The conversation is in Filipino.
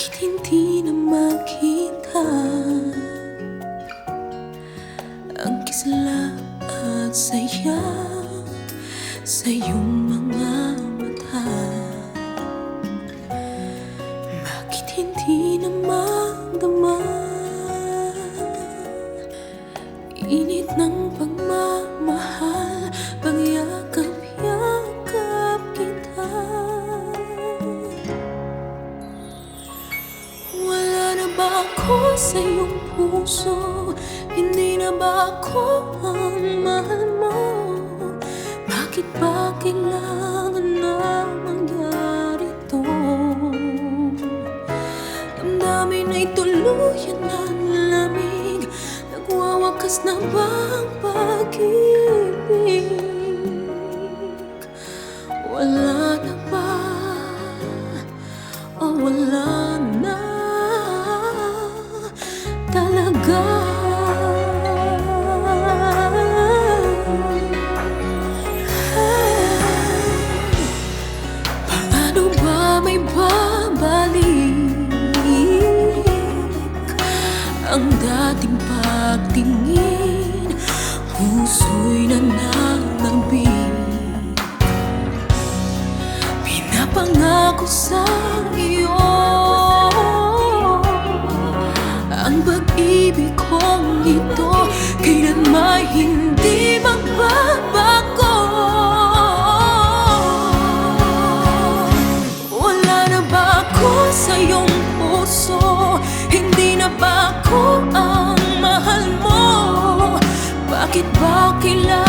Bakit hindi na makita ang kisla at saya sa iyong mga mata? Bakit hindi na magdama init ng pagmamahal, pagyakap-yakap kita? Wala na ba ako sa iyong puso? Hindi na ba ako ang mahal mo? Bakit ba kailangan na mangyari to? Damdamin ay tuluyan ng lamig. Nagwawakas na ba ang pag-ibig? Wala na ba? O wala na talaga? Paano ba may babalik ang dating pagtingin? Puso'y nananabik, pinapangako sa iyo ang pag-ibig kong ito kailanman hindi magbabago. Wala na ba ako sa iyong puso? Hindi na ba ako ang mahal mo? Bakit ba kailangan